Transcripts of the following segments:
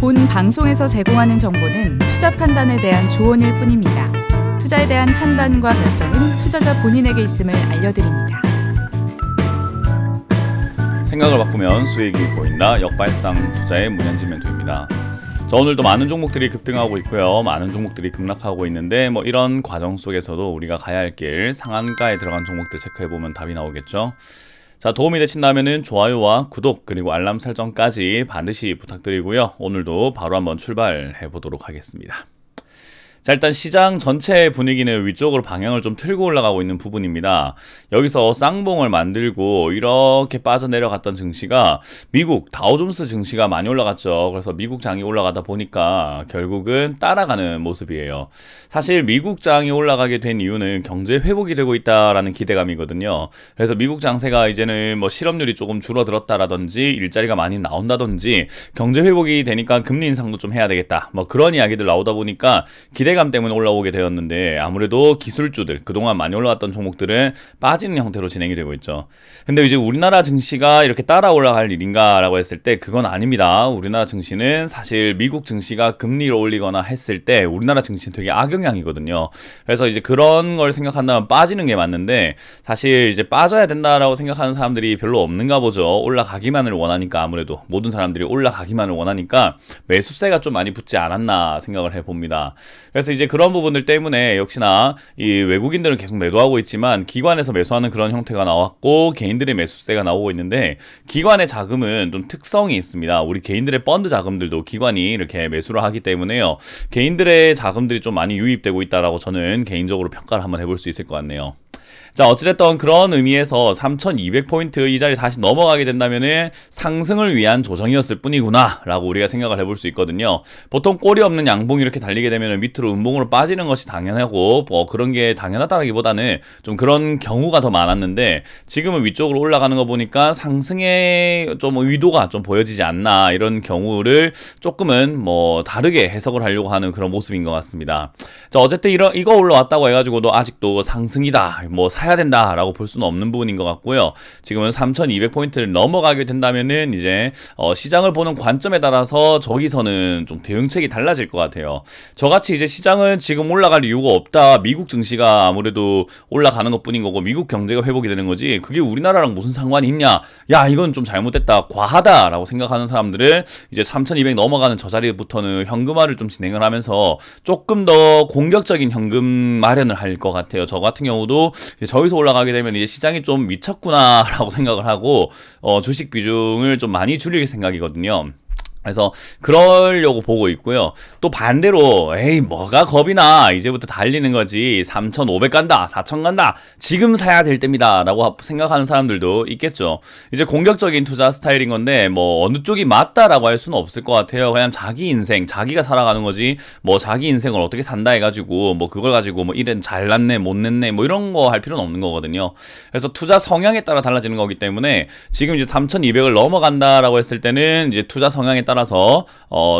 본 방송에서 제공하는 정보는 투자 판단에 대한 조언일 뿐입니다. 투자에 대한 판단과 결정은 투자자 본인에게 있음을 알려드립니다. 생각을 바꾸면 수익이 보인다. 역발상 투자의 문현진 멘토입니다. 자, 오늘도 많은 종목들이 급등하고 있고요. 많은 종목들이 급락하고 있는데 이런 과정 속에서도 우리가 가야 할 길 상한가에 들어간 종목들 체크해보면 답이 나오겠죠. 자, 도움이 되신다면은 좋아요와 구독 그리고 알람 설정까지 반드시 부탁드리고요. 오늘도 바로 한번 출발해 보도록 하겠습니다. 자, 일단 시장 전체 분위기는 위쪽으로 방향을 좀 틀고 올라가고 있는 부분입니다. 여기서 쌍봉을 만들고 이렇게 빠져내려갔던 증시가 미국 다우존스 증시가 많이 올라갔죠. 그래서 미국 장이 올라가다 보니까 결국은 따라가는 모습이에요. 사실 미국 장이 올라가게 된 이유는 경제 회복이 되고 있다라는 기대감이거든요. 그래서 미국 장세가 이제는 실업률이 조금 줄어들었다라든지 일자리가 많이 나온다든지 경제 회복이 되니까 금리 인상도 좀 해야 되겠다. 그런 이야기들 나오다 보니까 기대감 때문에 올라오게 되었는데 아무래도 기술주들 그동안 많이 올라왔던 종목들은 빠지는 형태로 진행이 되고 있죠. 근데 이제 우리나라 증시가 이렇게 따라 올라갈 일인가 라고 했을 때 그건 아닙니다. 우리나라 증시는 사실 미국 증시가 금리를 올리거나 했을 때 우리나라 증시는 되게 악영향이거든요. 그래서 이제 그런 걸 생각한다면 빠지는 게 맞는데 사실 이제 빠져야 된다라고 생각하는 사람들이 별로 없는가 보죠. 올라가기만을 원하니까 아무래도 모든 사람들이 올라가기만을 원하니까 매수세가 좀 많이 붙지 않았나 생각을 해봅니다. 그래서 이제 그런 부분들 때문에 역시나 이 외국인들은 계속 매도하고 있지만 기관에서 매수하는 그런 형태가 나왔고 개인들의 매수세가 나오고 있는데 기관의 자금은 좀 특성이 있습니다. 우리 개인들의 펀드 자금들도 기관이 이렇게 매수를 하기 때문에요. 개인들의 자금들이 좀 많이 유입되고 있다라고 저는 개인적으로 평가를 한번 해볼 수 있을 것 같네요. 자, 어찌됐든 그런 의미에서 3200포인트 이 자리 다시 넘어가게 된다면은 상승을 위한 조정이었을 뿐이구나 라고 우리가 생각을 해볼 수 있거든요. 보통 꼬리 없는 양봉이 이렇게 달리게 되면 밑으로 음봉으로 빠지는 것이 당연하고 그런 게 당연하다기보다는 좀 그런 경우가 더 많았는데 지금은 위쪽으로 올라가는 거 보니까 상승의 좀 의도가 좀 보여지지 않나 이런 경우를 조금은 다르게 해석을 하려고 하는 그런 모습인 것 같습니다. 자, 어쨌든 이거 올라왔다고 해가지고도 아직도 상승이다 사야 된다라고 볼 수는 없는 부분인 것 같고요. 지금은 3200포인트를 넘어가게 된다면은 이제 시장을 보는 관점에 따라서 저기서는 좀 대응책이 달라질 것 같아요. 저같이 이제 시장은 지금 올라갈 이유가 없다. 미국 증시가 아무래도 올라가는 것뿐인 거고 미국 경제가 회복이 되는 거지 그게 우리나라랑 무슨 상관이 있냐. 야, 이건 좀 잘못됐다. 과하다라고 생각하는 사람들은 이제 3200 넘어가는 저 자리부터는 현금화를 좀 진행을 하면서 조금 더 공격적인 현금 마련을 할 것 같아요. 저 같은 경우도 저기서 올라가게 되면 이제 시장이 좀 미쳤구나라고 생각을 하고 주식 비중을 좀 많이 줄일 생각이거든요. 그래서 그러려고 보고 있고요. 또 반대로 에이 뭐가 겁이 나 이제부터 달리는 거지 3500 간다 4000 간다 지금 사야 될 때입니다 라고 생각하는 사람들도 있겠죠. 이제 공격적인 투자 스타일인 건데 어느 쪽이 맞다라고 할 수는 없을 것 같아요. 그냥 자기 인생 자기가 살아가는 거지 자기 인생을 어떻게 산다 해가지고 그걸 가지고 이ren 잘났네 못냈네 이런 거 할 필요는 없는 거거든요. 그래서 투자 성향에 따라 달라지는 거기 때문에 지금 이제 3200을 넘어간다라고 했을 때는 이제 투자 성향에 따라서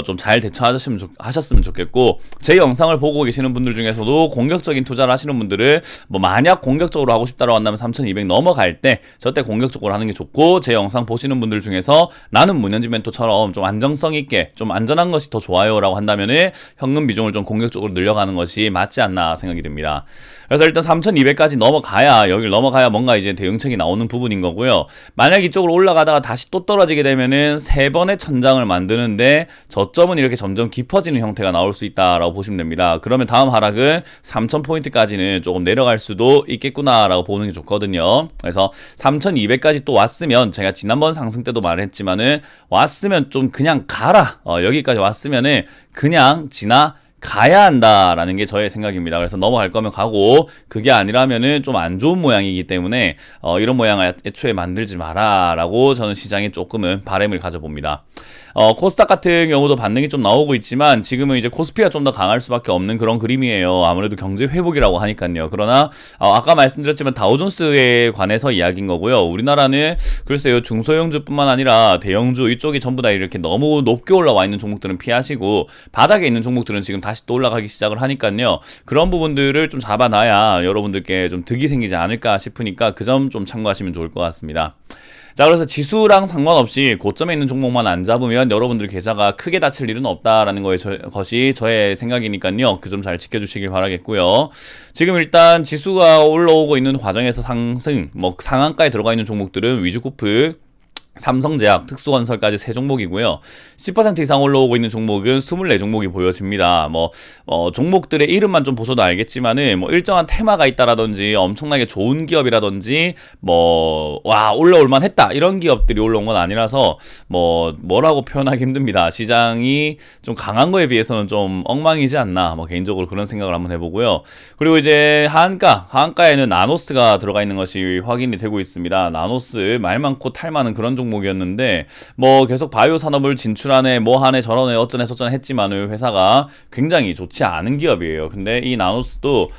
좀 잘 대처하셨으면 좋겠고 제 영상을 보고 계시는 분들 중에서도 공격적인 투자를 하시는 분들은 만약 공격적으로 하고 싶다라고 한다면 3200 넘어갈 때 저때 공격적으로 하는 게 좋고 제 영상 보시는 분들 중에서 나는 문현진 멘토처럼 좀 안정성 있게 좀 안전한 것이 더 좋아요 라고 한다면은 현금 비중을 좀 공격적으로 늘려가는 것이 맞지 않나 생각이 듭니다. 그래서 일단 3200까지 넘어가야 여기를 넘어가야 뭔가 이제 대응책이 나오는 부분인 거고요. 만약 이쪽으로 올라가다가 다시 또 떨어지게 되면은 3번의 천장을 만드는데 저점은 이렇게 점점 깊어지는 형태가 나올 수 있다라고 보시면 됩니다. 그러면 다음 하락은 3000포인트까지는 조금 내려갈 수도 있겠구나라고 보는 게 좋거든요. 그래서 3200까지 또 왔으면 제가 지난번 상승 때도 말했지만은 왔으면 좀 그냥 가라. 여기까지 왔으면은 그냥 가야 한다라는 게 저의 생각입니다. 그래서 넘어갈 거면 가고 그게 아니라면은 좀 안 좋은 모양이기 때문에 이런 모양을 애초에 만들지 마라라고 저는 시장에 조금은 바람을 가져봅니다. 코스닥 같은 경우도 반등이 좀 나오고 있지만 지금은 이제 코스피가 좀 더 강할 수밖에 없는 그런 그림이에요. 아무래도 경제 회복이라고 하니까요. 그러나 아까 말씀드렸지만 다우존스에 관해서 이야기인 거고요. 우리나라는 글쎄요 중소형주뿐만 아니라 대형주 이쪽이 전부 다 이렇게 너무 높게 올라와 있는 종목들은 피하시고 바닥에 있는 종목들은 지금 다시 또 올라가기 시작을 하니까요. 그런 부분들을 좀 잡아놔야 여러분들께 좀 득이 생기지 않을까 싶으니까 그 점 좀 참고하시면 좋을 것 같습니다. 자, 그래서 지수랑 상관없이 고점에 있는 종목만 안 잡으면 여러분들 계좌가 크게 다칠 일은 없다라는 것이 저의 생각이니까요. 그 점 잘 지켜주시길 바라겠고요. 지금 일단 지수가 올라오고 있는 과정에서 상승, 뭐 상한가에 들어가 있는 종목들은 위즈코프, 삼성제약, 특수건설까지 3종목이고요. 10% 이상 올라오고 있는 종목은 24종목이 보여집니다. 종목들의 이름만 좀 보셔도 알겠지만은, 일정한 테마가 있다라든지, 엄청나게 좋은 기업이라든지, 올라올만 했다. 이런 기업들이 올라온 건 아니라서, 뭐라고 표현하기 힘듭니다. 시장이 좀 강한 거에 비해서는 좀 엉망이지 않나. 개인적으로 그런 생각을 한번 해보고요. 그리고 이제 하한가에는 나노스가 들어가 있는 것이 확인이 되고 있습니다. 나노스, 말 많고 탈 많은 그런 종목이었는데 계속 바이오 산업을 진출하네 하네 저러네 어쩌네 저쩌네 했지만은 회사가 굉장히 좋지 않은 기업이에요. 근데 이 나노스도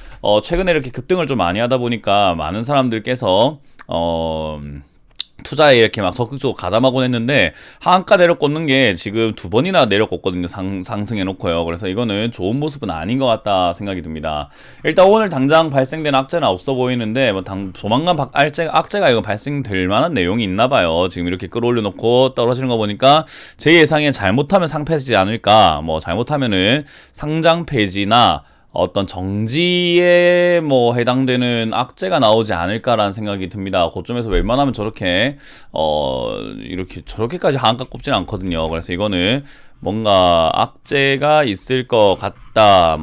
최근에 이렇게 급등을 좀 많이 하다 보니까 많은 사람들께서 투자에 이렇게 막 적극적으로 가담하곤 했는데 하한가 내려 꽂는 게 지금 2번이나 내려 꽂거든요. 상승해 놓고요. 그래서 이거는 좋은 모습은 아닌 것 같다 생각이 듭니다. 일단 오늘 당장 발생된 악재는 없어 보이는데 조만간 악재가 이거 발생될 만한 내용이 있나 봐요. 지금 이렇게 끌어올려 놓고 떨어지는 거 보니까 제 예상에 잘못하면 상폐지 않을까, 잘못하면은 상장 폐지나 어떤 정지에 해당되는 악재가 나오지 않을까라는 생각이 듭니다. 고점에서 웬만하면 저렇게까지 하한가 꼽지는 않거든요. 그래서 이거는 뭔가 악재가 있을 것 같다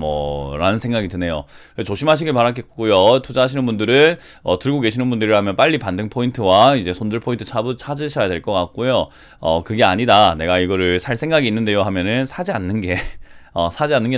라는 생각이 드네요. 조심하시길 바라겠고요. 투자하시는 분들은 들고 계시는 분들이라면 빨리 반등 포인트와 이제 손절 포인트 찾으셔야 될 것 같고요. 그게 아니다, 내가 이거를 살 생각이 있는데요 하면은 사지 않는 게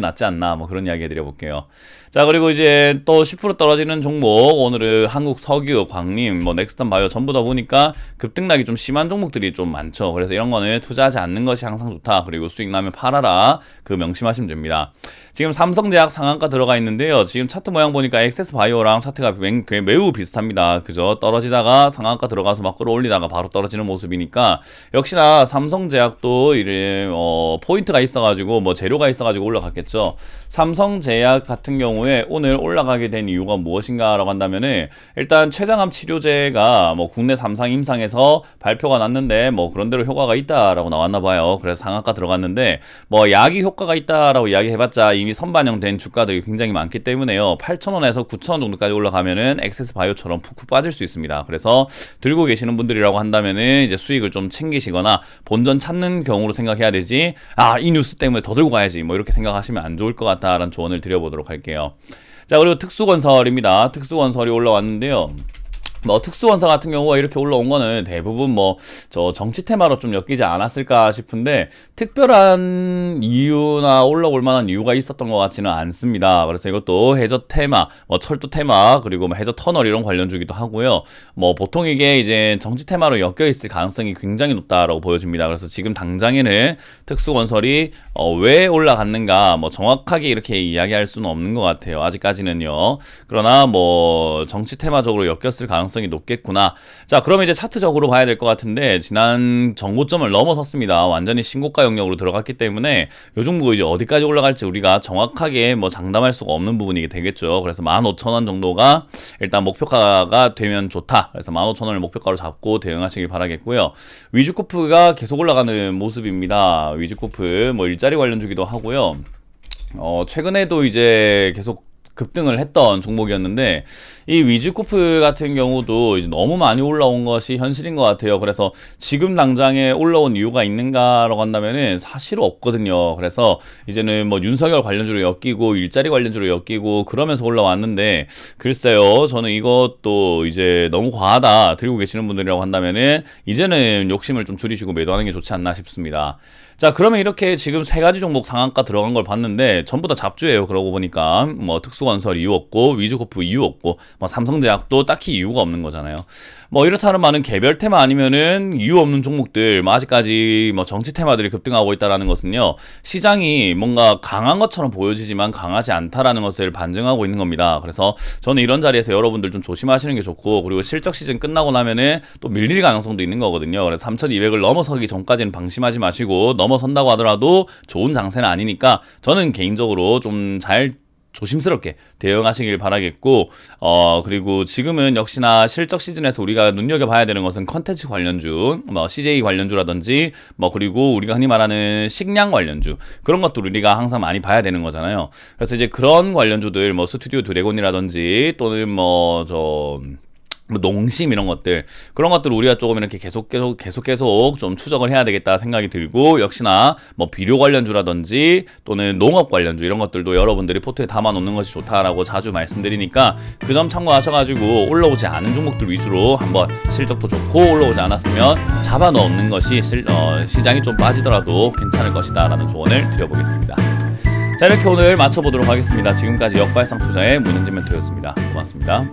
낫지 않나, 그런 이야기 해드려볼게요. 자, 그리고 이제 또 10% 떨어지는 종목, 오늘은 한국석유, 광림, 넥스턴 바이오 전부 다 보니까 급등락이 좀 심한 종목들이 좀 많죠. 그래서 이런 거는 투자하지 않는 것이 항상 좋다. 그리고 수익 나면 팔아라. 그 명심하시면 됩니다. 지금 삼성제약 상한가 들어가 있는데요. 지금 차트 모양 보니까 엑세스 바이오랑 차트가 매우 비슷합니다. 그죠? 떨어지다가 상한가 들어가서 막 끌어올리다가 바로 떨어지는 모습이니까 역시나 삼성제약도 포인트가 있어가지고 재료가 있어가지고 올라갔겠죠. 삼성제약 같은 경우에 오늘 올라가게 된 이유가 무엇인가라고 한다면은 일단 췌장암 치료제가 국내 3상 임상에서 발표가 났는데 그런대로 효과가 있다라고 나왔나 봐요. 그래서 상한가 들어갔는데 약이 효과가 있다라고 이야기해봤자 이미 선반영된 주가들이 굉장히 많기 때문에요. 8,000원에서 9,000원 정도까지 올라가면은 엑세스 바이오처럼 푹푹 빠질 수 있습니다. 그래서 들고 계시는 분들이라고 한다면은 이제 수익을 좀 챙기시거나 본전 찾는 경우로 생각해야 되지, 이 뉴스 때문에 더 들고 가야지 이렇게 생각하시면 안 좋을 것 같다라는 조언을 드려보도록 할게요. 자, 그리고 특수건설입니다. 특수건설이 올라왔는데요. 특수건설 같은 경우가 이렇게 올라온 거는 대부분 정치 테마로 좀 엮이지 않았을까 싶은데 특별한 이유나 올라올 만한 이유가 있었던 것 같지는 않습니다. 그래서 이것도 해저 테마, 철도 테마, 그리고 해저 터널 이런 관련주기도 하고요. 보통 이게 이제 정치 테마로 엮여 있을 가능성이 굉장히 높다라고 보여집니다. 그래서 지금 당장에는 특수건설이 왜 올라갔는가 정확하게 이렇게 이야기할 수는 없는 것 같아요. 아직까지는요. 그러나 정치 테마적으로 엮였을 가능성이 높겠구나. 자, 그러면 이제 차트적으로 봐야 될 것 같은데 지난 전고점을 넘어섰습니다. 완전히 신고가 영역으로 들어갔기 때문에 요 종목이 이제 어디까지 올라갈지 우리가 정확하게 장담할 수가 없는 부분이 되겠죠. 그래서 15,000원 정도가 일단 목표가가 되면 좋다. 그래서 15,000원을 목표가로 잡고 대응하시길 바라겠고요. 위즈코프가 계속 올라가는 모습입니다. 위즈코프 일자리 관련주기도 하고요. 최근에도 이제 계속 급등을 했던 종목이었는데 이 위즈코프 같은 경우도 이제 너무 많이 올라온 것이 현실인 것 같아요. 그래서 지금 당장에 올라온 이유가 있는가라고 한다면은 사실 없거든요. 그래서 이제는 윤석열 관련주로 엮이고 일자리 관련주로 엮이고 그러면서 올라왔는데 글쎄요, 저는 이것도 이제 너무 과하다 들고 계시는 분들이라고 한다면은 이제는 욕심을 좀 줄이시고 매도하는 게 좋지 않나 싶습니다. 자, 그러면 이렇게 지금 3가지 종목 상한가 들어간 걸 봤는데 전부 다 잡주예요. 그러고 보니까 특수건설 이유 없고 위즈코프 이유 없고 삼성제약도 딱히 이유가 없는 거잖아요. 이렇다는 말은 개별 테마 아니면은 이유 없는 종목들 아직까지 정치 테마들이 급등하고 있다는 것은요, 시장이 뭔가 강한 것처럼 보여지지만 강하지 않다라는 것을 반증하고 있는 겁니다. 그래서 저는 이런 자리에서 여러분들 좀 조심하시는 게 좋고, 그리고 실적 시즌 끝나고 나면은 또 밀릴 가능성도 있는 거거든요. 그래서 3,200을 넘어서기 전까지는 방심하지 마시고, 넘어선다고 하더라도 좋은 장세는 아니니까 저는 개인적으로 좀 잘 조심스럽게 대응하시길 바라겠고, 그리고 지금은 역시나 실적 시즌에서 우리가 눈여겨봐야 되는 것은 컨텐츠 관련주, 뭐 CJ 관련주라든지, 뭐 그리고 우리가 흔히 말하는 식량 관련주, 그런 것들 우리가 항상 많이 봐야 되는 거잖아요. 그래서 이제 그런 관련주들, 뭐 스튜디오 드래곤이라든지 또는 뭐 농심 이런 것들, 그런 것들을 우리가 조금 이렇게 계속 좀 추적을 해야 되겠다 생각이 들고, 역시나 뭐 비료 관련주라든지 또는 농업 관련주 이런 것들도 여러분들이 포트에 담아 놓는 것이 좋다라고 자주 말씀드리니까 그 점 참고하셔가지고 올라오지 않은 종목들 위주로 한번, 실적도 좋고 올라오지 않았으면 잡아 넣는 것이 시장이 좀 빠지더라도 괜찮을 것이다 라는 조언을 드려보겠습니다. 자, 이렇게 오늘 마쳐보도록 하겠습니다. 지금까지 역발상 투자의 문현진 멘토였습니다. 고맙습니다.